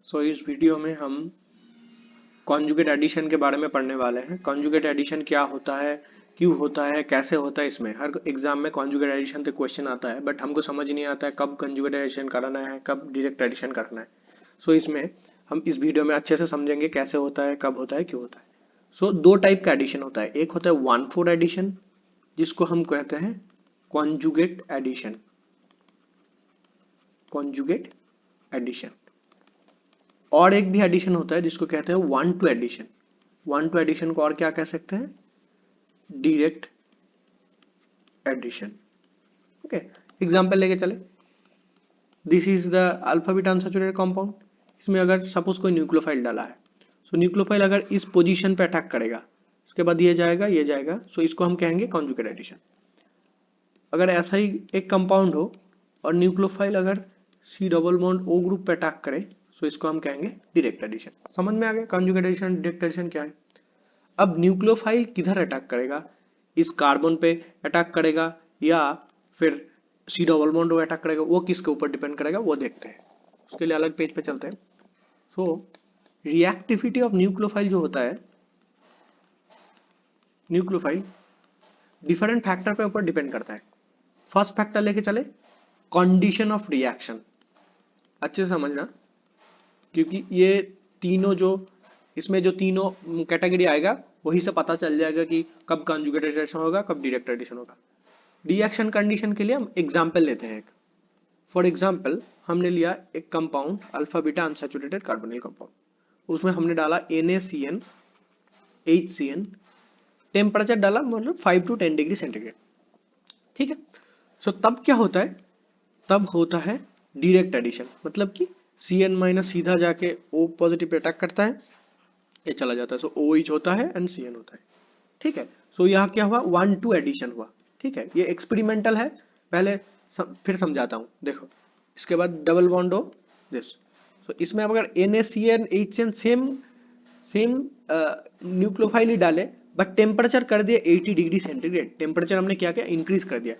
इस वीडियो में हम कॉन्जुगेट एडिशन के बारे में पढ़ने वाले हैं। कॉन्जुगेट एडिशन क्या होता है, क्यों होता है, कैसे होता है। इसमें हर एग्जाम में कॉन्जुगेट एडिशन पे क्वेश्चन आता है, बट हमको समझ नहीं आता है कब कॉन्जुगेट एडिशन करना है, कब डायरेक्ट एडिशन करना है। इसमें हम इस वीडियो में अच्छे से समझेंगे कैसे होता है, कब होता है, क्यों होता है। दो टाइप का एडिशन होता है। एक होता है 1/4 एडिशन, जिसको हम कहते हैं कॉन्जुगेट एडिशन। Conjugate addition. और एक भी एडिशन होता है जिसको कहते हैं 1/2 एडिशन। 1/2 एडिशन को और क्या कह सकते हैं, डायरेक्ट एडिशन। ओके, एग्जांपल लेके चले। This is the alpha beta unsaturated compound. इसमें अगर सपोज कोई न्यूक्लियोफाइल डाला है, न्यूक्लियोफाइल अगर इस पोजीशन पे अटैक करेगा, उसके बाद ये जाएगा, ये जाएगा, इसको हम कहेंगे कॉन्जुगेट एडिशन। अगर ऐसा ही एक कंपाउंड हो और न्यूक्लियोफाइल अगर C double bond O group पे अटैक करे, इसको हम कहेंगे डायरेक्ट एडिशन। समझ में आ गया कॉन्जुगेट एडिशन डायरेक्ट एडिशन क्या है। अब न्यूक्लियोफाइल किधर अटैक करेगा, इस कार्बन पे अटैक करेगा या फिर सी डबल बॉन्ड पे अटैक करेगा, वो किसके ऊपर डिपेंड करेगा वो देखते हैं। उसके लिए अलग पेज पे चलते हैं। रिएक्टिविटी ऑफ न्यूक्लियोफाइल जो होता है, न्यूक्लियोफाइल डिफरेंट फैक्टर पे ऊपर डिपेंड करता है। फर्स्ट फैक्टर लेके चले, कंडीशन ऑफ रिएक्शन। अच्छे से समझना, क्योंकि ये तीनों जो इसमें जो तीनों कैटेगरी आएगा वही से पता चल जाएगा कि कब कॉन्जुगेट एडिशन होगा, कब डायरेक्ट एडिशन होगा। रिएक्शन कंडीशन के लिए हम एग्जांपल लेते हैं। फॉर एग्जांपल हमने लिया एक compound alpha beta unsaturated carbonyl compound, उसमें हमने डाला NaCN HCN, टेम्परेचर डाला मतलब 5 to 10 डिग्री सेंटीग्रेड। ठीक है, तब क्या होता है, तब होता है डायरेक्ट एडिशन। मतलब कि CN माइनस सीधा जाके O पॉजिटिव पे अटैक करता है, ये चला जाता है, OH होता है एंड CN होता है। ठीक है, यहाँ क्या हुआ, 1/2 एडिशन हुआ। ठीक है, ये एक्सपेरिमेंटल है, पहले फिर समझाता हूँ। देखो, इसके बाद डबल बॉन्ड हो दिस, इसमें अब अगर NaCN HCN same same nucleophile ही डाले, बट टेम्परेचर कर दिया 80 डिग्री सेंटीग्रेड। टेम्परेचर हमने क्या किया, इंक्रीज कर दिया।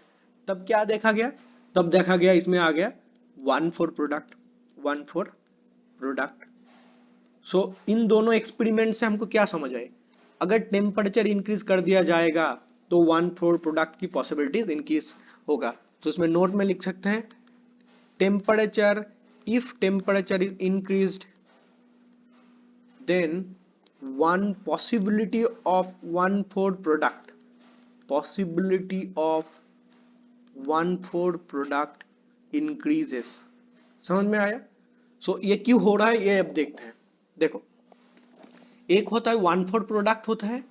तब क्या देखा गया, तब देखा गया इसमें आ गया 1/4 प्रोडक्ट। 1/4 प्रोडक्ट। इन दोनों एक्सपेरिमेंट से हमको क्या समझ आए, अगर टेम्परेचर इंक्रीज कर दिया जाएगा तो 1/4 प्रोडक्ट की पॉसिबिलिटीज इंक्रीज होगा। इसमें नोट में लिख सकते हैं, temperature, if temperature is increased then one possibility of 1/4 product, possibility of 1/4 product increases। समझ में आया। ये क्यों हो रहा है ये अब देखते हैं। देखो, एक होता है 1/4 प्रोडक्ट होता है,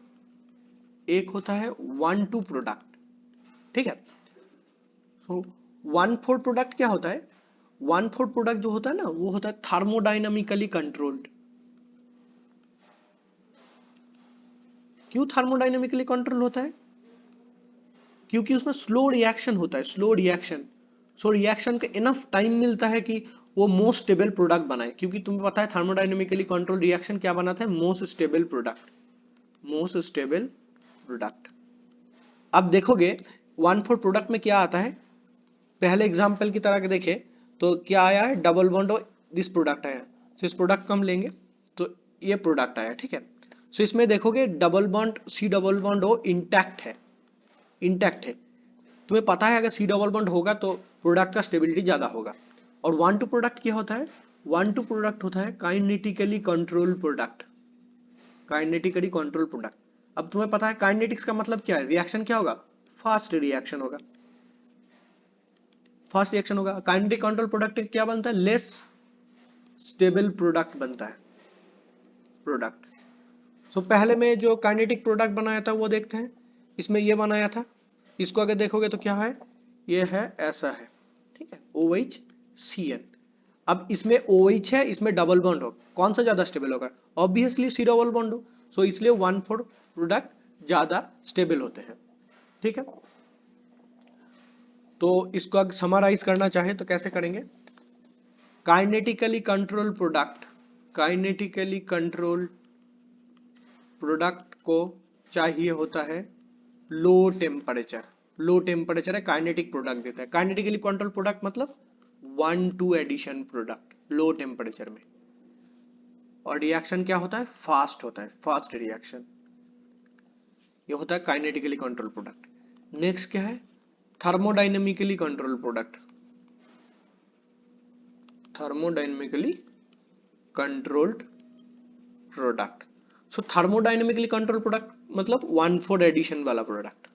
एक होता है 1/2 प्रोडक्ट। ठीक है, 1/4 प्रोडक्ट क्या होता है, 1/4 प्रोडक्ट जो होता है ना, वो होता है थर्मोडाइनमिकली कंट्रोल्ड। क्यों थर्मोडाइनमिकली कंट्रोल होता है, क्योंकि उसमें स्लो रिएक्शन होता है, स्लो रिएक्शन। रिएक्शन का इनफ टाइम मिलता है कि वो मोस्ट स्टेबल प्रोडक्ट बनाए, क्योंकि तुम्हें पता है थर्मोडाइनमिकली कंट्रोल रिएक्शन क्या बनाता है, most stable product. Most stable product. अब देखोगे 1/4 प्रोडक्ट में क्या आता है, पहले एग्जांपल की तरह के देखे तो क्या आया है, डबल बॉन्ड दिस प्रोडक्ट आया। इस प्रोडक्ट को हम लेंगे तो ये प्रोडक्ट आया। ठीक है, इसमें देखोगे double bond C double bond हो इंटैक्ट है, इंटैक्ट है। तुम्हें पता है अगर सी डबल बॉन्ड होगा तो प्रोडक्ट का स्टेबिलिटी ज्यादा होगा। और 1/2 प्रोडक्ट क्या होता है, 1/2 प्रोडक्ट होता है kinetically control product. Kinetically control product. अब तुम्हें पता है काइनेटिक्स का मतलब क्या है, रिएक्शन क्या होगा, फास्ट रिएक्शन होगा, फास्ट रिएक्शन होगा। काइनेटिक कंट्रोल प्रोडक्ट क्या बनता है, लेस स्टेबल प्रोडक्ट बनता है, प्रोडक्ट। पहले में जो काइनेटिक प्रोडक्ट बनाया था वो देखते हैं। इसमें ये बनाया था, इसको अगर देखोगे तो क्या है, ये है ऐसा है। ठीक है, OHCN। अब इसमें OH है, इसमें डबल बॉन्ड हो, कौन सा ज्यादा स्टेबल होगा, ऑब्वियसली सी डबल बॉन्ड हो। इसलिए 1/4 प्रोडक्ट ज्यादा स्टेबल होते हैं। ठीक है, तो इसको अगर समराइज करना चाहे तो कैसे करेंगे, kinetically control product, kinetically control product को चाहिए होता है लो टेम्परेचर। लो टेम्परेचर है काइनेटिक प्रोडक्ट देता है। काइनेटिकली कंट्रोल प्रोडक्ट मतलब 1/2 एडिशन प्रोडक्ट लो टेम्परेचर में। और रिएक्शन क्या होता है, फास्ट होता है, फास्ट रिएक्शन। ये होता है काइनेटिकली कंट्रोल प्रोडक्ट। नेक्स्ट क्या है, thermodynamically control product. Thermodynamically controlled product. So thermodynamically control product मतलब 1,4 एडिशन वाला प्रोडक्ट।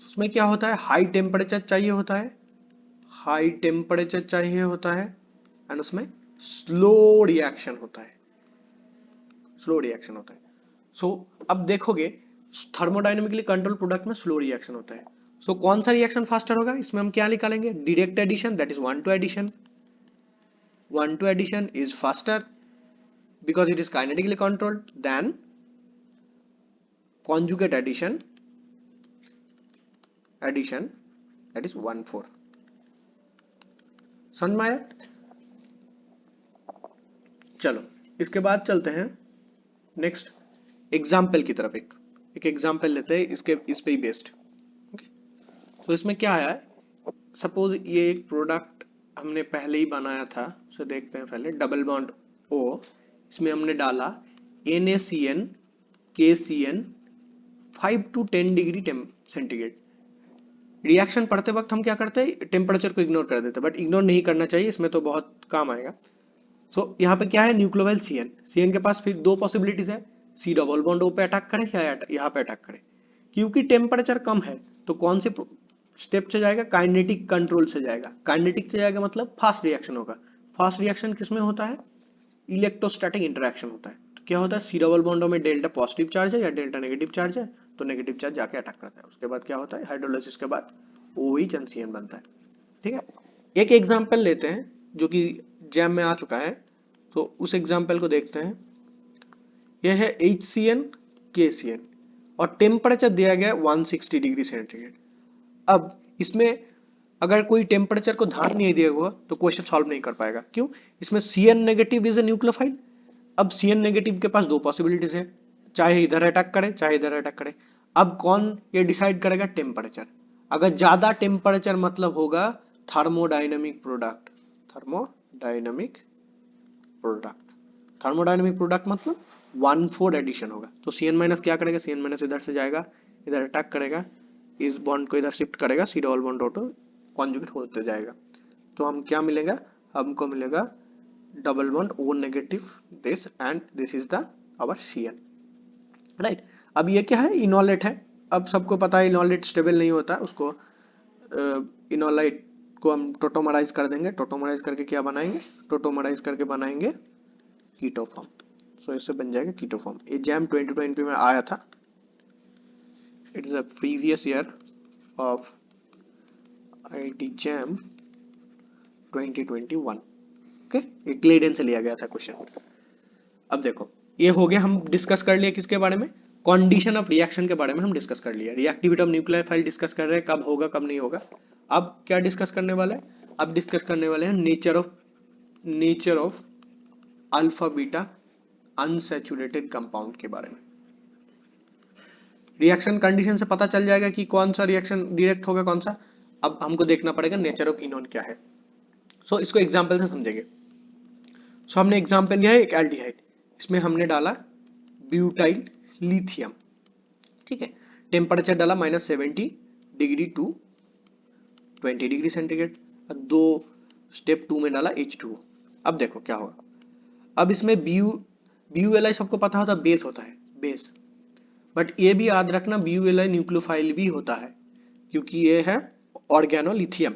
उसमें क्या होता है, हाई टेम्परेचर चाहिए होता है, हाई टेम्परेचर चाहिए होता है, एंड उसमें स्लो रिएक्शन होता है, स्लो रिएक्शन होता है। सो अब देखोगे थर्मोडाइनमिकली कंट्रोल प्रोडक्ट में स्लो रिएक्शन होता है। सो कौन सा रिएक्शन फास्टर होगा, इसमें हम क्या निकालेंगे, direct addition, that is 1,2 addition. 1,2 addition is faster because it is kinetically controlled than conjugate addition that is 1,4। समझ में आया? चलो इसके बाद चलते हैं नेक्स्ट एग्जाम्पल की तरफ। एक एग्जाम्पल लेते हैं इसके, इस पे ही बेस्ड। तो इसमें क्या आया है, सपोज ये एक प्रोडक्ट हमने पहले ही बनाया था, उसे देखते हैं पहले। डबल बॉन्ड O, इसमें हमने डाला NaCN KCN 5 to 10 degree centigrade. Reaction पढ़ते वक्त हम क्या करते हैं, टेम्परेचर को इग्नोर कर देते हैं, बट इग्नोर नहीं करना चाहिए, इसमें तो बहुत काम आएगा। सो यहाँ पे क्या है, न्यूक्लियोफाइल CN के पास फिर दो पॉसिबिलिटीज है, C डबल बॉन्ड O पे अटैक करे या यहाँ पे अटैक करे। क्योंकि टेम्परेचर कम है तो कौन से स्टेप से जाएगा, काइनेटिक कंट्रोल से जाएगा। काइनेटिक से जाएगा मतलब फास्ट रिएक्शन होगा। फास्ट रिएक्शन किसमें होता है, इलेक्ट्रोस्टैटिक इंटरेक्शन होता है। तो क्या होता है, C डबल बॉन्डो में डेल्टा पॉजिटिव चार्ज है या डेल्टा नेगेटिव चार्ज है, तो नेगेटिव चार्ज जाके अटैक करता है। उसके बाद क्या होता है, हाइड्रोलाइसिस के बाद OH and CN बनता है। ठीक है, एक एग्जाम्पल लेते हैं जो कि जैम में आ चुका है, तो उस एग्जाम्पल को देखते हैं। यह है HCN KCN और टेम्परेचर दिया गया 160 डिग्री सेंटीग्रेड। अब इसमें अगर कोई टेम्परेचर को ध्यान नहीं दिया हुआ तो क्वेश्चन सॉल्व नहीं कर पाएगा। क्यों, इसमें CN negative is a nucleophile. अब CN नेगेटिव के पास दो पॉसिबिलिटीज है, चाहे इधर अटैक करे चाहे इधर अटैक करे। अब कौन ये डिसाइड करेगा, टेम्परेचर। अगर ज्यादा टेम्परेचर मतलब होगा thermodynamic product, thermodynamic product. Thermodynamic product मतलब 1,4 एडिशन होगा। तो CN माइनस क्या करेगा, CN माइनस इधर से जाएगा, इधर अटैक करेगा, इस बॉन्ड को इधर शिफ्ट करेगा, C double bond auto conjugate होते जाएगा। तो हम क्या मिलेगा, हमको मिलेगा double bond O negative this and this is the our CN, right. अब ये क्या है, इनोलेट है। अब सबको पता है इनोलेट स्टेबल नहीं होता, उसको इनोलाइट को हम टोटोमराइज कर देंगे। टोटोमराइज करके क्या बनाएंगे, टोटोमराइज करके बनाएंगे कीटोफॉर्म। सो इससे बन जाएगा कीटोफॉर्म। ये जैम 2020 में आया था। It is a previous year of IIT jam 2021। Okay, ये ग्लेडन से लिया गया था क्वेश्चन। अब देखो ये हो गया, हम डिस्कस कर लिया किसके बारे में, कंडीशन ऑफ रिएक्शन के बारे में हम डिस्कस कर लिया। Reactivity of nuclear file discuss कर रहे हैं, कब होगा कब नहीं होगा। अब क्या डिस्कस करने वाले हैं, अब डिस्कस करने वाले हैं nature of alpha beta unsaturated compound के बारे में। रिएक्शन कंडीशन से पता चल जाएगा कि कौन सा रिएक्शन डायरेक्ट होगा कौन सा। अब हमको देखना पड़ेगा नेचर ऑफ इनोन क्या है। सो इसको एग्जांपल से समझेंगे। सो हमने एग्जांपल लिया है एक एल्डिहाइड, इसमें हमने डाला ब्यूटाइल लिथियम। ठीक है, टेम्परेचर डाला -70 डिग्री टू 20 डिग्री सेंटीग्रेड। दो स्टेप 2 में डाला H2O। अब देखो क्या होगा, अब इसमें BuLi सबको पता होता है बेस होता है, बेस। बट ये भी याद रखना BuLi न्यूक्लियोफाइल भी होता है क्योंकि ये है ऑर्गेनोलिथियम।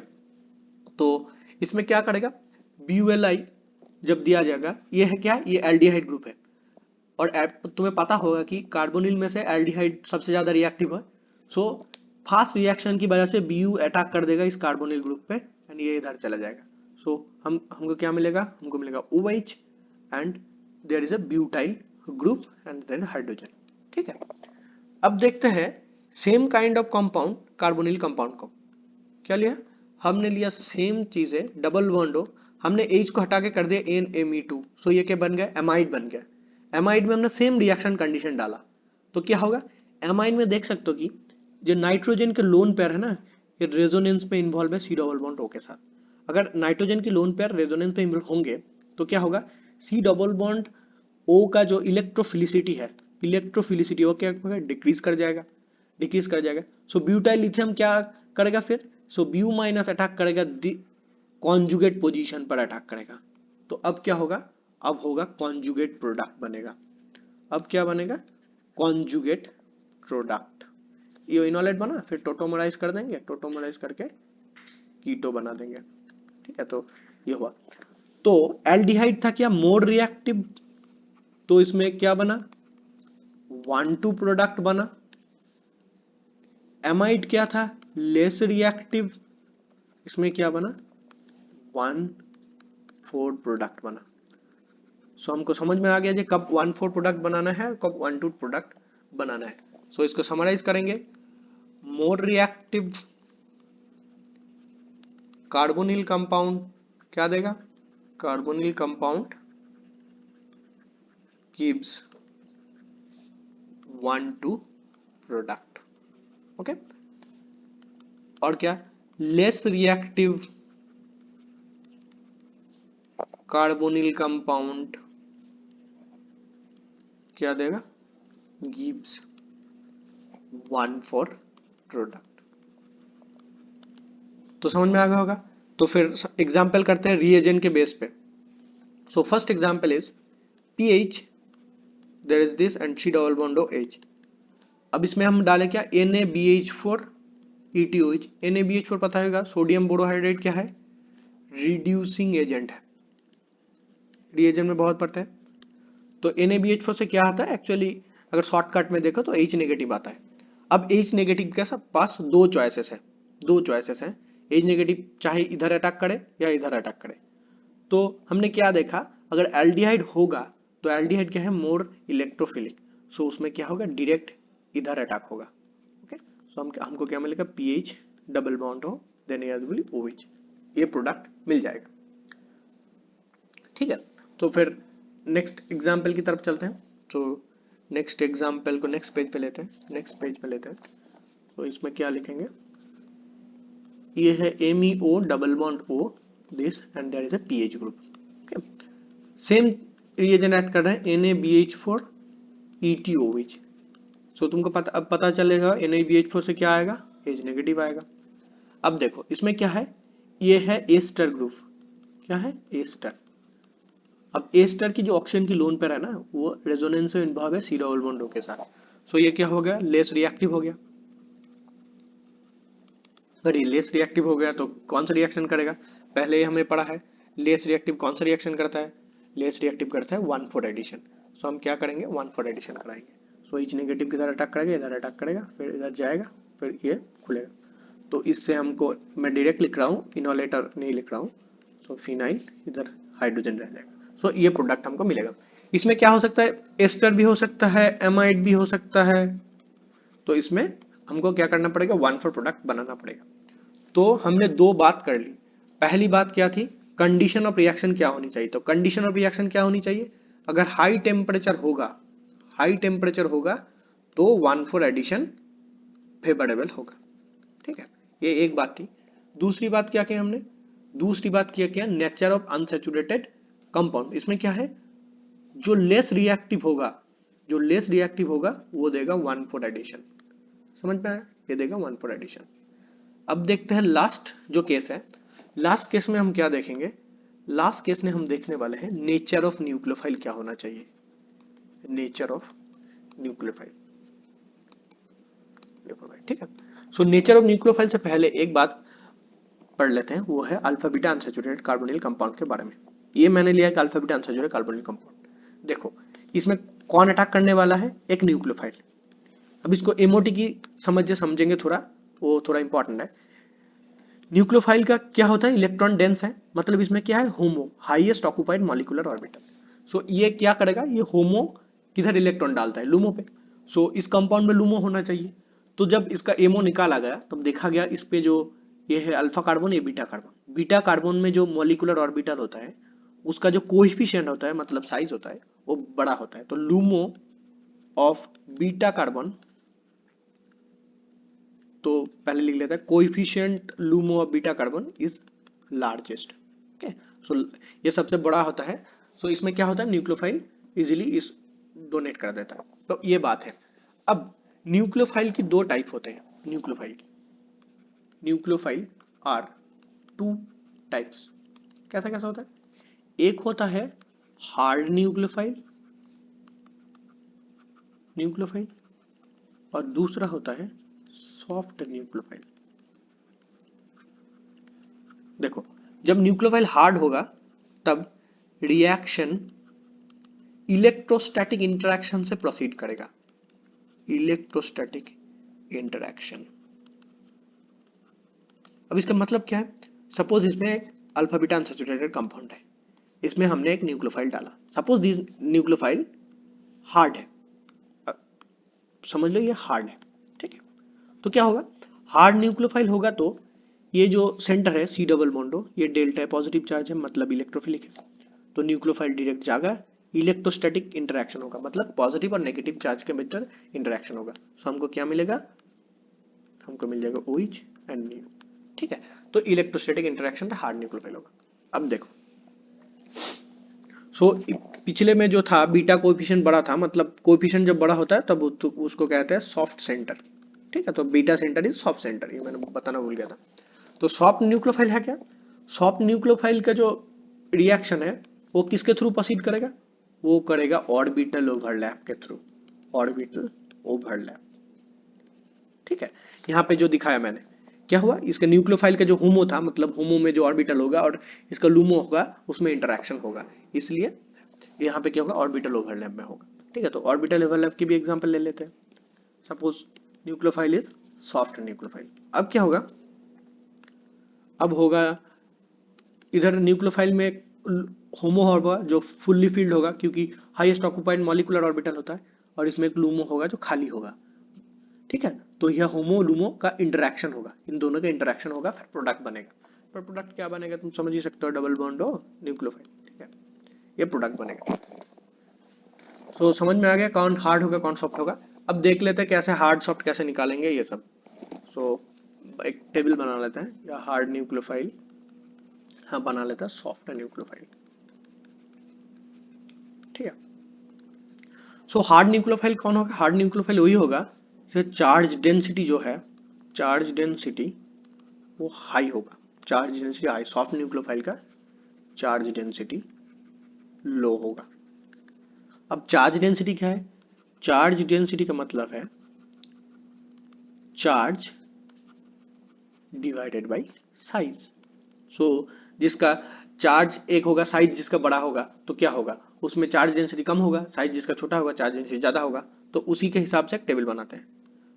तो इसमें क्या करेगा, BuLi जब दिया जाएगा, ये है क्या, ये एल्डिहाइड ग्रुप है। और तुम्हें पता होगा कि कार्बोनिल में से एल्डिहाइड सबसे ज्यादा रिएक्टिव है। सो फास्ट रिएक्शन की वजह से Bu अटैक कर देगा इस कार्बोनिल ग्रुप पे एंड ये इधर चला जाएगा। सो हमको क्या मिलेगा, हमको मिलेगा OH and there is a butyl group and then hydrogen. ठीक है, अब देखते हैं same kind of compound, carbonyl compound को क्या लिया, हमने लिया सेम चीज है, डबल बॉन्ड हो, हमने H को हटा के कर दिया NMe2। सो ये क्या बन गया, एमाइड बन गया। एमाइड में हमने सेम रिएक्शन कंडीशन डाला तो क्या होगा, एमाइड में देख सकते हो कि जो नाइट्रोजन के लोन पेयर है ना, ये रेजोनेंस पे इन्वॉल्व है C डबल बॉन्ड O के साथ। अगर नाइट्रोजन के लोन पेयर रेजोनेंस पे इन्वॉल्व होंगे तो क्या होगा, C डबल बॉन्ड O का जो इलेक्ट्रोफिलिसिटी वो क्या होगा, डिक्रीज कर जाएगा। सो ब्यूटाइल लिथियम क्या करेगा फिर, सो ब्यू माइनस अटैक करेगा, कॉन्जुगेट पोजीशन पर अटैक करेगा। तो अब क्या होगा, अब होगा कॉन्जुगेट प्रोडक्ट बनेगा। अब क्या बनेगा, कॉन्जुगेट प्रोडक्ट। ये इनोलेट बना, फिर टोटोमराइज कर देंगे, टोटोमराइज करके कीटो बना देंगे। ठीक है, तो ये हुआ। तो एल्डिहाइड था क्या, मोर रिएक्टिव, तो इसमें क्या बना, 1,2 प्रोडक्ट बना। एमाइड क्या था, लेस रिएक्टिव, इसमें क्या बना, 1,4 प्रोडक्ट बना। सो हमको समझ में आ गया जी कब 1,4 प्रोडक्ट बनाना है और कब 1,2 प्रोडक्ट बनाना है। सो इसको समराइज करेंगे, मोर रिएक्टिव कार्बोनिल कंपाउंड क्या देगा, carbonyl compound gives 1,2 product. Okay, और क्या, लेस रिएक्टिव कार्बोनिल कंपाउंड क्या देगा, gives 1,4 प्रोडक्ट। तो समझ में आ गया होगा। तो फिर एग्जाम्पल करते हैं रिएजेंट के बेस पे। So first example is pH, there is this and C double bond OH। अब इसमें हम डालें क्या, NaBH4 ETOH। NaBH4 पता होगा, सोडियम बोरोहाइड्रेट क्या है, रिड्यूसिंग एजेंट है, रिएजेंट में बहुत पड़ता है। तो NaBH4 से क्या आता है एक्चुअली, अगर शॉर्टकट में देखो तो H नेगेटिव आता है। अब H नेगेटिव के पास दो चॉइसेस हैं। H नेगेटिव चाहे इधर अटैक करे या इधर अटैक करे। तो हमने क्या देखा, अगर एल्डिहाइड होगा तो एल्डिहाइड क्या है, मोर इलेक्ट्रोफिलिक, सो उसमें क्या होगा, डायरेक्ट इधर अटैक होगा। ओके, सो हमको क्या मिलेगा, पीएच डबल बॉन्ड हो देन OH, ये प्रोडक्ट मिल जाएगा। ठीक है, तो फिर नेक्स्ट एग्जाम्पल की तरफ चलते हैं। तो नेक्स्ट एग्जाम्पल को नेक्स्ट पेज पे लेते हैं। तो इसमें क्या लिखेंगे, ये है MEO double bond O this and there is a pH group. Okay, same reagent add कर रहे हैं, NaBH4 ETOH। सो तुमको अब पता चलेगा NaBH4 से क्या आएगा, H नेगेटिव आएगा। अब देखो इसमें क्या है, ये है एस्टर ग्रुप, क्या है, एस्टर। अब एस्टर की जो ऑक्सीजन की लोन पेयर है ना, वो रेजोनेंस में इन्वॉल्व है C डबल बॉन्ड O के साथ। सो ये क्या हो गया, लेस रिएक्टिव हो गया। अगर ये लेस रिएक्टिव हो गया तो कौन सा रिएक्शन करेगा, पहले ही हमें पढ़ा है, लेस रिएक्टिव कौन सा रिएक्शन करता है, लेस रिएक्टिव करता है 1,4 एडिशन। सो हम क्या करेंगे, 1,4 एडिशन कराएंगे। सो H नेगेटिव की तरह अटैक करेगा, इधर अटैक करेगा, फिर इधर जाएगा, फिर ये खुलेगा। तो इससे हमको, मैं डायरेक्ट लिख रहा हूँ, इनोलेटर नहीं लिख रहा हूँ। सो फिनाइल, इधर हाइड्रोजन रह जाएगा। सो ये प्रोडक्ट हमको मिलेगा। इसमें क्या हो सकता है, एस्टर भी हो सकता है, एमाइड भी हो सकता है। तो इसमें हमको क्या करना पड़ेगा, 1,4 प्रोडक्ट बनाना पड़ेगा। तो हमने दो बात कर ली। पहली बात क्या थी, कंडीशन ऑफ रिएक्शन क्या होनी चाहिए। तो कंडीशन ऑफ रिएक्शन क्या होनी चाहिए, अगर हाई टेम्परेचर होगा तो 1,4 एडिशन फेवरेबल होगा। ठीक है, ये एक बात थी। दूसरी बात क्या किया हमने, नेचर ऑफ अनसैचुरेटेड कंपाउंड। इसमें क्या है, जो लेस रिएक्टिव होगा वो देगा 1,4 एडिशन। समझ में आया, ये देगा 1,4 एडिशन। अब देखते हैं लास्ट जो केस है। लास्ट केस में हम क्या देखेंगे, लास्ट केस में हम देखने वाले हैं नेचर ऑफ न्यूक्लियोफाइल क्या होना चाहिए, नेचर ऑफ न्यूक्लियोफाइल। ठीक है, सो नेचर ऑफ न्यूक्लियोफाइल से पहले एक बात पढ़ लेते हैं, वो है alpha beta unsaturated carbonyl compound के बारे में। ये मैंने लिया है alpha beta unsaturated carbonyl compound. देखो इसमें कौन अटैक करने वाला है, एक न्यूक्लियोफाइल। अब इसको एमओटी की समझेंगे थोड़ा, वो थोड़ा इंपॉर्टेंट है। न्यूक्लियोफाइल का क्या होता है, इलेक्ट्रॉन डेंस है, मतलब इसमें क्या है, होमो, हाईएस्ट ऑक्युपाइड मॉलिक्यूलर ऑर्बिटल। सो ये क्या करेगा, ये होमो किधर इलेक्ट्रॉन डालता है, लूमो पे। सो इस कंपाउंड में लूमो होना चाहिए। तो जब इसका एमओ निकाला गया तब देखा गया इस पे जो ये है अल्फा कार्बन, ये बीटा कार्बन में जो मॉलिक्यूलर ऑर्बिटल होता है उसका जो कोएफिशिएंट होता है, मतलब साइज होता है, वो बड़ा होता है। तो लूमो ऑफ बीटा कार्बन, तो पहले लिख लेता है coefficient LUMO of beta carbon is largest. Okay, so ये सबसे बड़ा होता है। सो इसमें क्या होता है, न्यूक्लियोफाइल इजीली इस डोनेट कर देता है। तो ये बात है। अब न्यूक्लियोफाइल की दो टाइप होते हैं। Nucleophile are two types. कैसा कैसा होता है? एक होता है हार्ड न्यूक्लियोफाइल और दूसरा होता है सॉफ्ट न्यूक्लियोफाइल। देखो, जब न्यूक्लियोफाइल हार्ड होगा तब रिएक्शन इलेक्ट्रोस्टैटिक इंटरेक्शन से प्रोसीड करेगा। Electrostatic interaction. अब इसका मतलब क्या है? सपोज इसमें एक अल्फा बीटा अनसैचुरेटेड कंपाउंड है, इसमें हमने एक न्यूक्लियोफाइल डाला। सपोज दिस न्यूक्लियोफाइल हार्ड है, समझ लो ये हार्ड है, ठीक है। तो क्या होगा? हार्ड न्यूक्लियोफाइल होगा तो ये जो सेंटर है सी डबल बॉन्डो, ये डेल्टा है, पॉजिटिव चार्ज है, मतलब इलेक्ट्रोफिलिक है। तो न्यूक्लियोफाइल डायरेक्ट जाएगा, इलेक्ट्रोस्टैटिक इंटरेक्शन होगा, मतलब पॉजिटिव और नेगेटिव चार्ज के बीच इंटरेक्शन होगा। तो हमको क्या मिलेगा? हमको मिल जाएगा OH एंड न्यू, ठीक है। तो इलेक्ट्रोस्टैटिक इंटरेक्शन का हार्ड न्यूक्लियोफाइल होगा। अब देखो, पिछले में जो था बीटा कोएफिशिएंट बड़ा था, मतलब कोएफिशिएंट जब बड़ा होता है तब उसको कहते हैं सॉफ्ट सेंटर, ठीक है। तो beta centre is soft centre, ये मैंने बताना भूल गया था। तो सॉफ्ट न्यूक्लियोफाइल है क्या? सॉफ्ट न्यूक्लियोफाइल का जो रिएक्शन है वो किसके थ्रू प्रोसीड करेगा? वो करेगा ऑर्बिटल ओवरलैप के थ्रू। ऑर्बिटल ओवरलैप, ठीक है। यहाँ पे जो दिखाया मैंने, क्या हुआ? इसका न्यूक्लियोफाइल का जो होमो था, मतलब होमो में जो ऑर्बिटल होगा और इसका लूमो होगा, उसमें इंटरेक्शन होगा, इसलिए यहाँ पे क्या होगा? ऑर्बिटल ओवरलैप में होगा, ठीक है। तो ऑर्बिटल ओवरलैप की भी एग्जांपल ले लेते हैं। Suppose nucleophile is soft nucleophile. अब क्या होगा? अब होगा इधर न्यूक्लियोफाइल में होमो होगा जो फुल्ली फील्ड होगा, क्योंकि हाईएस्ट ऑक्यूपाइड मॉलिक्यूलर ऑर्बिटल होता है, और इसमें एक लूमो होगा जो खाली होगा, ठीक है। तो यह होमो लूमो का इंटरेक्शन होगा, इन दोनों का इंटरेक्शन होगा, फिर प्रोडक्ट बनेगा। पर प्रोडक्ट क्या बनेगा तुम समझ ही सकते हो, डबल बॉन्ड हो न्यूक्लियोफाइल, ठीक है। ये प्रोडक्ट बनेगा। तो समझ में आ गया कौन हार्ड होगा कौन सॉफ्ट होगा। अब देख लेते हैं कैसे हार्ड सॉफ्ट कैसे निकालेंगे ये सब। सो एक टेबल बना लेते हैं, या हार्ड न्यूक्लियोफाइल, हाँ बना लेते हैं सॉफ्ट न्यूक्लियोफाइल, ठीक है। सो हार्ड न्यूक्लियोफाइल कौन होगा? हार्ड न्यूक्लियोफाइल वही होगा चार्ज डेंसिटी जो है, चार्ज डेंसिटी वो हाई होगा। Charge density high. Soft nucleophile का चार्ज डेंसिटी लो होगा। अब चार्ज डेंसिटी क्या है? चार्ज डेंसिटी का मतलब है चार्ज डिवाइडेड बाय साइज। सो जिसका चार्ज एक होगा, साइज जिसका बड़ा होगा, तो क्या होगा? उसमें चार्ज डेंसिटी कम होगा, साइज जिसका छोटा होगा चार्ज डेंसिटी ज्यादा होगा। तो उसी के हिसाब से एक टेबल बनाते हैं।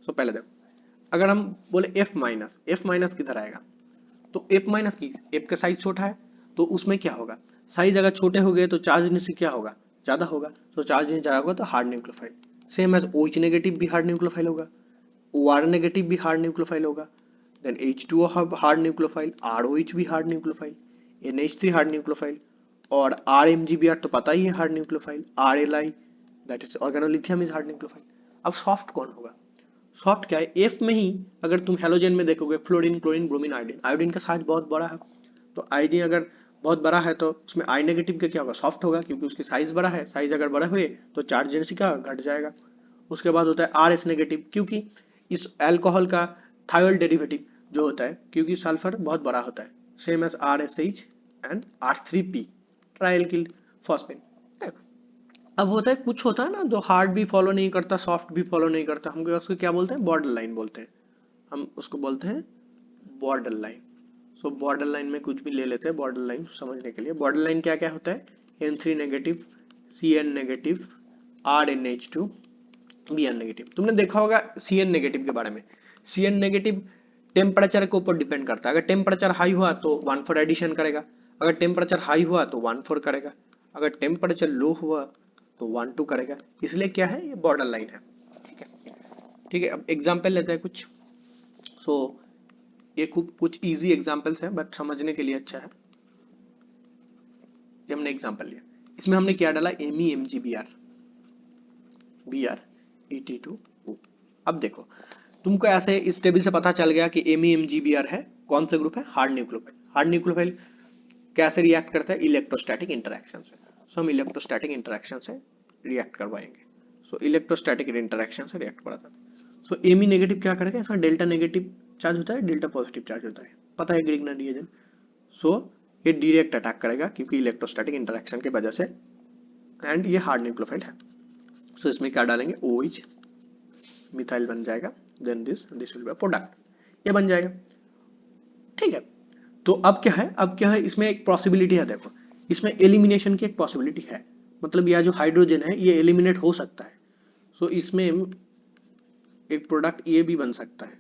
सो पहले देखो, अगर हम बोले F माइनस किधर आएगा? तो F का साइज छोटा है, तो उसमें क्या होगा? साइज अगर छोटे हो गए तो चार्ज डेंसिटी क्या होगा? ज्यादा होगा। तो चार्ज डेंसिटी ज्यादा होगा तो hard nucleophile. Same as OH negative भी हार्ड न्यूक्लियोफाइल होगा, OR नेगेटिव भी हार्ड न्यूक्लियोफाइल होगा, then H2O hard nucleophile, ROH भी hard nucleophile, NH3 hard nucleophile, और RMGBr तो पता ही है hard nucleophile, RLI that is organolithium is hard nucleophile. अब सॉफ्ट कौन होगा? सॉफ्ट क्या है? एफ में ही अगर तुम हेलोजन में देखोगे, fluorine chlorine bromine iodine, iodine का साइज बहुत बड़ा है। तो आयोडीन अगर बहुत बड़ा है तो उसमें आई नेगेटिव का क्या होगा? सॉफ्ट होगा, क्योंकि उसकी साइज बड़ा है। साइज अगर बड़ा हुए तो चार्ज डेंसिटी का घट जाएगा। उसके बाद होता है RS नेगेटिव, क्योंकि इस अल्कोहल का थायोल डेरिवेटिव जो होता है, क्योंकि सल्फर बहुत बड़ा होता है, same as RSH and R3P, trial phosphate. अब होता है कुछ होता है ना जो हार्ड भी फॉलो नहीं करता, सॉफ्ट भी फॉलो नहीं करता, हम उसको क्या बोलते हैं? बॉर्डर लाइन बोलते हैं। हम उसको बोलते हैं बॉर्डर लाइन। सो बॉर्डर लाइन में कुछ भी ले लेते हैं बॉर्डर लाइन समझने के लिए। बॉर्डर लाइन क्या क्या होता है? N3 negative, Cn negative, RNH2, Bn negative. तुमने देखा होगा Cn नेगेटिव के बारे में। Cn नेगेटिव टेम्परेचर के ऊपर डिपेंड करता है। अगर टेम्परेचर हाई हुआ तो 1,4 एडिशन करेगा, अगर टेम्परेचर हाई हुआ तो 1,4 करेगा, अगर टेम्परेचर लो हुआ तो 1,2 करेगा। इसलिए क्या है? ये बॉर्डर लाइन है, ठीक है। ठीक है, अब एग्जाम्पल लेते हैं कुछ। सो ये खूब कुछ इजी एग्जाम्पल्स हैं, बट समझने के लिए अच्छा है। ये हमने एग्जाम्पल लिया, इसमें हमने क्या डाला? BrET2O। अब देखो, तुमको ऐसे इस टेबल से पता चल गया कि MEMGBr है, कौन सा ग्रुप है? Hard nucleophile. हार्ड न्यूक्लियोफाइल कैसे रिएक्ट करता है? इलेक्ट्रोस्टैटिक इंटरेक्शन से। सो हम इलेक्ट्रोस्टैटिक इंटरेक्शन से रिएक्ट करवाएंगे। सो इलेक्ट्रोस्टैटिक इंटरेक्शन से रिएक्ट कराता है। सो एमी नेगेटिव क्या करेगा, इसका डेल्टा नेगेटिव चार्ज होता है, डेल्टा पॉजिटिव चार्ज होता है, पता है ग्रिग्नर रिएजेंट। सो ये डायरेक्ट अटैक करेगा क्योंकि इलेक्ट्रोस्टैटिक इंटरेक्शन की वजह से, एंड ये हार्ड न्यूक्लियोफाइल है। सो इसमें क्या डालेंगे, OH मिथाइल बन जाएगा, then this will be product, ये बन जाएगा। ठीक है, तो अब क्या है, इसमें एक पॉसिबिलिटी है, देखो इसमें एलिमिनेशन की एक पॉसिबिलिटी है, मतलब यह जो हाइड्रोजन है ये एलिमिनेट हो सकता है। सो इसमें एक प्रोडक्ट ये भी बन सकता है।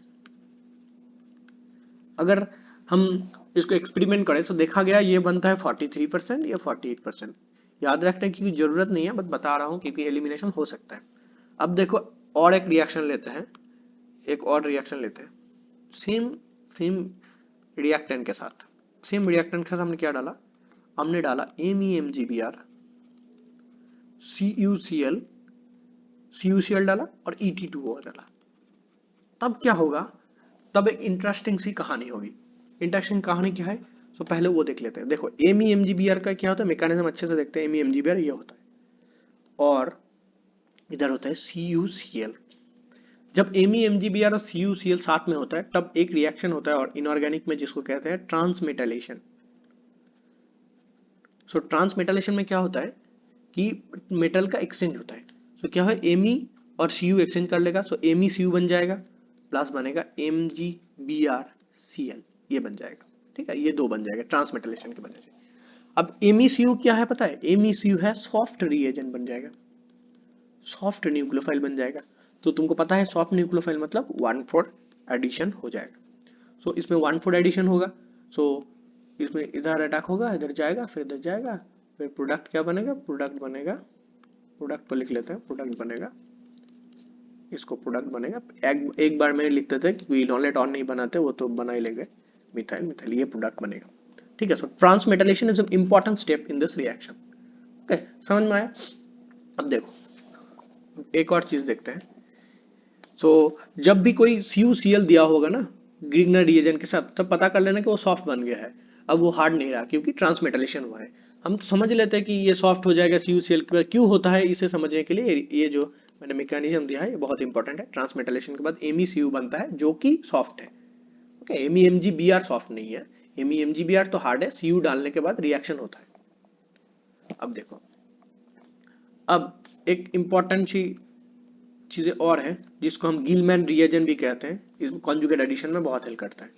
अगर हम इसको एक्सपेरिमेंट करें तो देखा गया ये बनता है 43% या 48%। याद रखने की जरूरत नहीं है, बस बता रहा हूँ क्योंकि एलिमिनेशन हो सकता है। अब देखो और एक रिएक्शन लेते हैं, सेम सेम रिएक्टेंट के साथ। हमने क्या डाला, हमने डाला MEmGbr, CuCl डाला और Et2O डाला। तब क्या होगा, तब एक इंटरेस्टिंग सी कहानी होगी। इंटरेस्टिंग कहानी क्या है, तो पहले वो देख लेते हैं। देखो MEmGbr का क्या होता है, मैकेनिज्म अच्छे से देखते हैं। MEmGbr ये होता है और इधर होता है CuCl। जब MEmGbr और CuCl साथ में होता है तब एक रिएक्शन होता है और इनऑर्गेनिक में जिसको कहते हैं ट्रांसमेटालेशन। सो ट्रांसमेटालेशन में क्या होता है कि मेटल का एक्सचेंज होता है। सो क्या है, Me और Cu एक्सचेंज कर लेगा, सो MECu बन जाएगा, प्लस बनेगा MgBrCl, ये बन जाएगा। ठीक है, ये दो बन जाएगा ट्रांसमेटालेशन की वजह से। अब MECu क्या है पता है, MECu है सॉफ्ट रिएजेंट बन जाएगा, सॉफ्ट न्यूक्लियोफाइल बन जाएगा। तो तुमको पता है सॉफ्ट न्यूक्लियोफाइल मतलब 1,4 एडिशन हो जाएगा। सो इसमें 1,4 एडिशन होगा। सो इसमें इधर अटैक होगा, इधर जाएगा, फिर इधर जाएगा, फिर प्रोडक्ट क्या बनेगा, प्रोडक्ट को लिख लेते हैं, प्रोडक्ट बनेगा, इसको प्रोडक्ट बनेगा। एक बार में लिख देते हैं क्योंकि इनोलेट और नहीं बनाते, वो तो बना ही लेंगे, मिथाइल, ये प्रोडक्ट बनेगा। ठीक है, so transmetalation is an important step in this reaction. Okay, समझ में आया। अब देखो एक और चीज देखते हैं। सो जब भी कोई CuCl दिया होगा ना ग्रिग्नर रिएजेंट के साथ, तब पता कर लेना कि वो सॉफ्ट बन गया है, अब वो हार्ड नहीं रहा क्योंकि ट्रांसमेटालेशन हुआ है। हम तो समझ लेते हैं कि ये सॉफ्ट हो जाएगा CuCl, क्यों होता है इसे समझने के लिए ये जो मैंने मैकेनिज्म दिया है ये बहुत इंपॉर्टेंट है। ट्रांसमेटालेशन के बाद MECu बनता है जो कि सॉफ्ट है। ओके, MEmGbr सॉफ्ट नहीं है, MEmGbr तो हार्ड है, Cu डालने के बाद रिएक्शन होता है। अब देखो, अब एक इंपॉर्टेंट सी चीजें और हैं जिसको हम गिलमैन रिएजेंट भी कहते हैं, इसमें कॉन्जुगेट एडिशन में बहुत हेल्प करता है।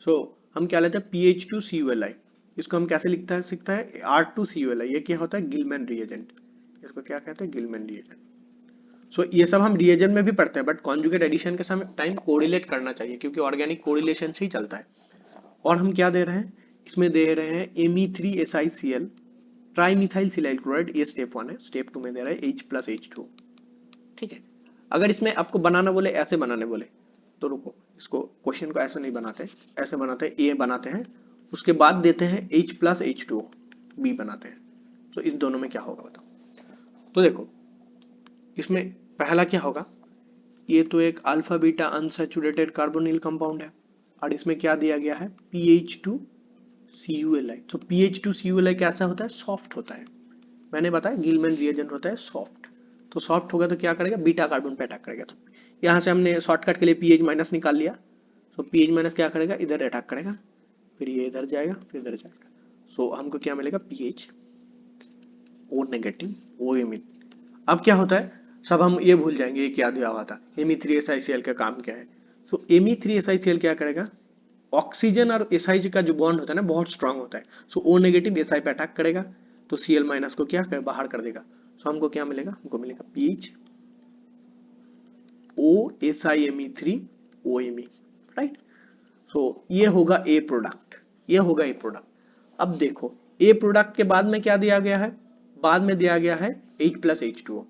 सो हम क्या लेते हैं, PH2CuLi, इसको हम कैसे सीखता है R2CuLi, ये क्या होता है, गिलमैन रिएजेंट, इसको क्या कहते हैं, गिलमैन रिएजेंट। सो ये सब हम रिएजेंट में भी पढ़ते हैं, बट कॉन्जुगेट एडिशन के समय टाइम कोरिलेट करना चाहिए क्योंकि ऑर्गेनिक कोरिलेशन से ही चलता है। और हम क्या दे रहे हैं, इसमें दे रहे हैं Me3SiCl ट्राईमिथाइल सिलाइल क्लोराइड, ये स्टेप 1 है। स्टेप 2 में दे रहा है H+H2। ठीक है, अगर इसमें आपको बनाना बोले, ऐसे बनाने बोले तो रुको, इसको क्वेश्चन को ऐसे नहीं बनाते, ऐसे बनाते हैं, ए बनाते हैं, उसके बाद देते हैं H+H2O, बी बनाते हैं। तो इन दोनों में क्या होगा बताओ। तो देखो इसमें पहला क्या होगा, ये तो एक alpha beta unsaturated carbonyl compound है और इसमें क्या दिया गया है, PH2CuLi। तो PH2CuLi कैसा होता है, सॉफ्ट होता है। मैंने बताया गिलमैन रिएजेंट होता है सॉफ्ट, तो सॉफ्ट होगा तो क्या करेगा, बीटा कार्बन पे अटैक करेगा। तो यहाँ से हमने शॉर्टकट के लिए PH- निकाल लिया, तो PH- क्या करेगा, इधर अटैक करेगा, फिर ये इधर जाएगा, फिर इधर जाएगा। सो हमको क्या मिलेगा, PH O नेगेटिव OMe। अब क्या होता है, सब हम ये भूल जाएंगे ये क्या दिया हुआ था, Me3SiCl का काम क्या है। सो Me3SiCl क्या करेगा, ऑक्सीजन और SI का जो बॉन्ड होता है ना बहुत स्ट्रांग होता है। सो O नेगेटिव SI पे अटैक करेगा तो Cl- को क्या कर बाहर कर देगा। सो हमको क्या मिलेगा, हमको मिलेगा PHOSiMe3OMe, राइट। सो ये होगा ए प्रोडक्ट, अब देखो ए प्रोडक्ट के बाद में क्या दिया गया है, बाद में दिया गया है H+H2O।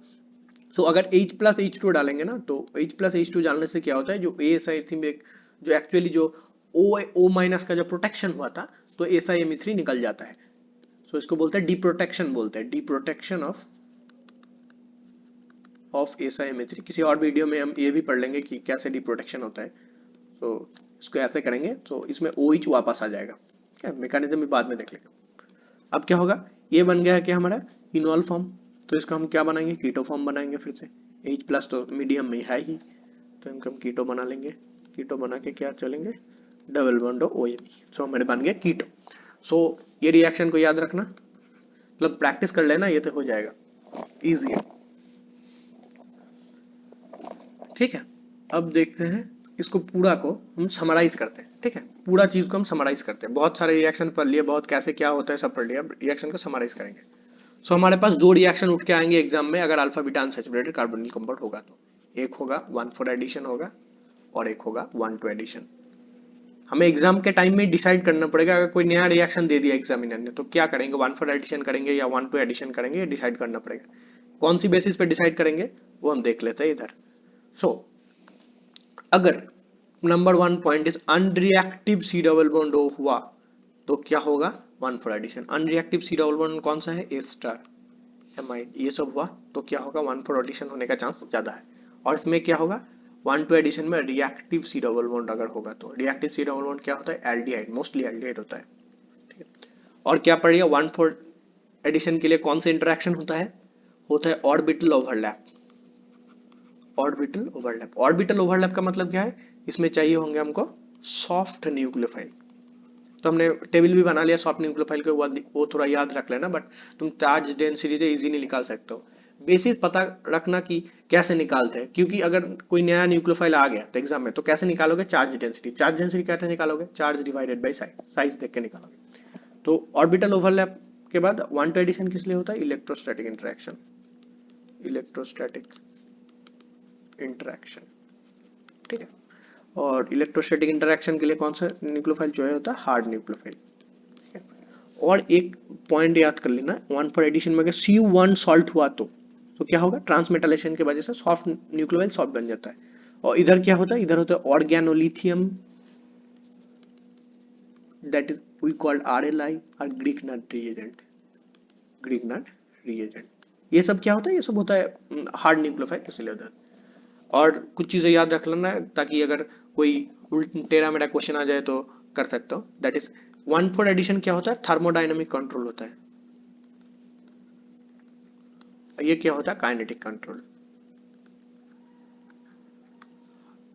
सो अगर H+H2O डालेंगे ना, तो H+H2 डालने से क्या होता है, जो ASI में जो एक्चुअली जो O- का जो प्रोटेक्शन हुआ था, तो SiMe3 निकल जाता है। सो इसको बोलते हैं डिप्रोटेक्शन, ऑफ SiMe3। किसी और वीडियो में हम ये भी पढ़ लेंगे कि कैसे डिप्रोटेक्शन होता है। तो इसको ऐसे करेंगे तो इसमें OH वापस आ जाएगा। क्या मैकेनिज्म भी बाद में देख लेंगे। अब क्या होगा, ये बन गया है कि हमारा इनॉल फॉर्म, तो इसका हम क्या बनाएंगे, कीटो फॉर्म बनाएंगे फिर से। H प्लस तो मीडियम में है ही, तो इनका हम कीटो बना लेंगे। कीटो बना के क्या चलेंगे, डबल बॉन्ड OH, सो हमारे बन गया कीटो। सो ये रिएक्शन को याद रखना, मतलब प्रैक्टिस कर लेना, ये तो हो जाएगा, इजी है। ठीक है, अब देखते हैं इसको पूरा को हम समराइज करते हैं। ठीक है, पूरा चीज को हम समराइज करते हैं, बहुत सारे रिएक्शन पढ़ लिए, बहुत कैसे क्या होता है सब पढ़ लिया, रिएक्शन को समराइज करेंगे। सो हमारे पास दो रिएक्शन उठ के आएंगे एग्जाम में अगर alpha beta unsaturated carbonyl compound होगा तो। एक होगा 1,4 एडिशन होगा और एक होगा 1,2 एडिशन। हमें एग्जाम के टाइम में डिसाइड करना पड़ेगा, अगर कोई नया रिएक्शन दे दिया एग्जामिनर ने तो क्या करेंगे, 1,4 एडिशन करेंगे या 1,2 एडिशन करेंगे, ये डिसाइड करना पड़ेगा। कौन सी बेसिस पे डिसाइड करेंगे वो हम देख लेते हैं इधर। सो अगर number 1 point is unreactive C double bond O हुआ तो क्या होगा, 1,4 addition. Unreactive C double bond कौन सा है, A स्टार, एमाइड, ये सब हुआ तो क्या होगा, 1,4 एडिशन होने का चांस ज्यादा है। और इसमें क्या होगा, 1,2 एडिशन में रिएक्टिव सी डबल बॉन्ड अगर होगा तो। रिएक्टिव सी डबल बॉन्ड क्या होता है, एल्डिहाइड, मोस्टली एल्डिहाइड होता है। ठीक है, और क्या पढ़िए, 1,4 एडिशन के लिए कौन सा इंटरेक्शन होता है orbital overlap. Orbital overlap, orbital overlap का मतलब क्या है, इसमें चाहिए होंगे हमको सॉफ्ट न्यूक्लियोफाइल। तो हमने टेबल भी बना लिया सॉफ्ट न्यूक्लियोफाइल के, वो थोड़ा याद रख लेना, बट तुम चार्ज डेंसिटी से इजीली निकाल सकते हो। बेसिस पता रखना कि कैसे निकालते हैं, क्योंकि अगर कोई नया न्यूक्लियोफाइल आ गया तो एग्जाम में तो कैसे निकालोगे, चार्ज डेंसिटी। चार्ज डेंसिटी कैसे निकालोगे, charge divided by size, size देख के निकालोगे। तो ऑर्बिटल ओवरलैप के बाद 1,2 एडिशन किस लिए होता है, इलेक्ट्रोस्टैटिक इंटरेक्शन। इलेक्ट्रोस्टैटिक इंटरेक्शन, ठीक है। और इलेक्ट्रोस्टैटिक इंटरेक्शन के लिए कौन सा न्यूक्लियोफाइल चॉइस होता है, हार्ड न्यूक्लियोफाइल। ठीक है, और एक पॉइंट याद कर लेना, 1,4 एडिशन में अगर CU1 सॉल्ट हुआ तो क्या होगा, ट्रांसमेटालेशन की वजह से सॉफ्ट न्यूक्लियोफाइल सॉल्ट बन जाता है। और इधर क्या होता है, इधर होता है organolithium, that is we called RLI और ग्रीकनट रिएजेंट। ग्रीकनट रिएजेंट, ये सब क्या होता है, ये सब होता है हार्ड न्यूक्लियोफाइल, इसलिए होता है। और कुछ चीजें याद रख लेना ताकि अगर कोई टेढ़ा मेढ़ा क्वेश्चन आ जाए तो कर सकते हो। दैट इज 1,4 एडिशन क्या होता है, थर्मोडायनामिक कंट्रोल होता है, ये क्या होता है, काइनेटिक कंट्रोल।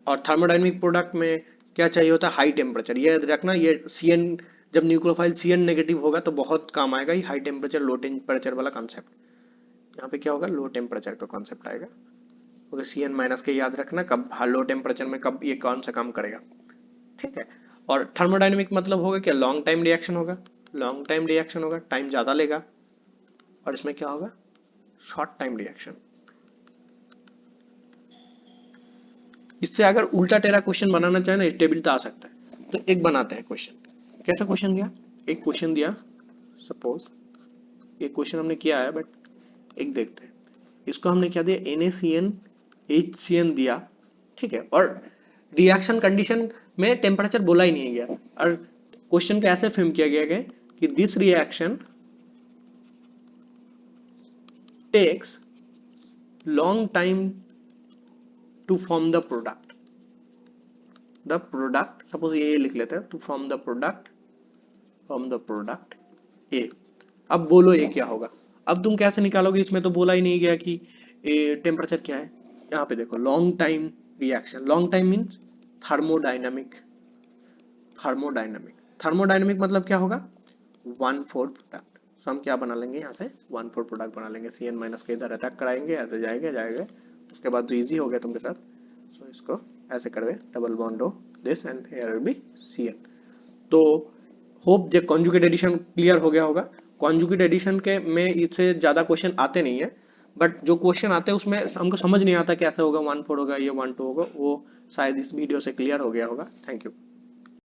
और थर्मोडायनामिक प्रोडक्ट में क्या चाहिए होता है, हाई टेम्परेचर। ये याद रखना, ये CN, जब न्यूक्लियोफाइल CN नेगेटिव होगा तो बहुत काम आएगा ये हाई टेम्परेचर लो टेम्परेचर वाला कॉन्सेप्ट। यहाँ पे क्या होगा, लो टेम्परेचर का कॉन्सेप्ट आएगा। ओके, CN माइनस के याद रखना, कब लो टेम्परेचर में कब ये कौन सा काम करेगा। ठीक है, और थर्मोडायनेमिक मतलब होगा क्या, लॉन्ग टाइम रिएक्शन होगा, लॉन्ग टाइम रिएक्शन होगा, टाइम ज्यादा लेगा। और इसमें क्या होगा, शॉर्ट टाइम रिएक्शन। इससे अगर उल्टा टेढ़ा क्वेश्चन बनाना चाहे ना, टेबल तो आ सकता है। तो एक बनाते हैं क्वेश्चन। कैसा क्वेश्चन दिया, एक क्वेश्चन दिया, सपोज एक क्वेश्चन हमने किया है, बट एक देखते हैं। इसको हमने क्या दिया, NaCN HCN दिया। ठीक है, और रिएक्शन कंडीशन में टेम्परेचर बोला ही नहीं गया, और क्वेश्चन को ऐसे फ्रेम किया गया है कि this reaction takes long time to form the product. Suppose ये लिख लेते हैं, to form the product A. अब बोलो ये क्या होगा, अब तुम कैसे निकालोगे, इसमें तो बोला ही नहीं गया कि टेम्परेचर क्या है। यहाँ पे देखो, long time reaction, long time means thermodynamic. Thermodynamic मतलब क्या होगा, 1,4 प्रोडक्ट। तो हम क्या बना लेंगे, यहाँ से 1,4 प्रोडक्ट बना लेंगे। CN माइनस के इधर अटैक कराएंगे, ऐसे जाएगा, उसके बाद तो इजी हो गया तुमके साथ। सो इसको ऐसे करवे, डबल बॉन्ड हो this and here will be CN। तो होप जे कॉन्जुगेट एडिशन क्लियर हो गया होगा। कॉन्जुगेट एडिशन के में इससे ज्यादा क्वेश्चन आते नहीं है, बट जो क्वेश्चन आते हैं उसमें हमको समझ नहीं आता कैसे होगा, 1,4 होगा, ये 1,2 होगा, वो शायद इस वीडियो से क्लियर हो गया होगा। Thank you.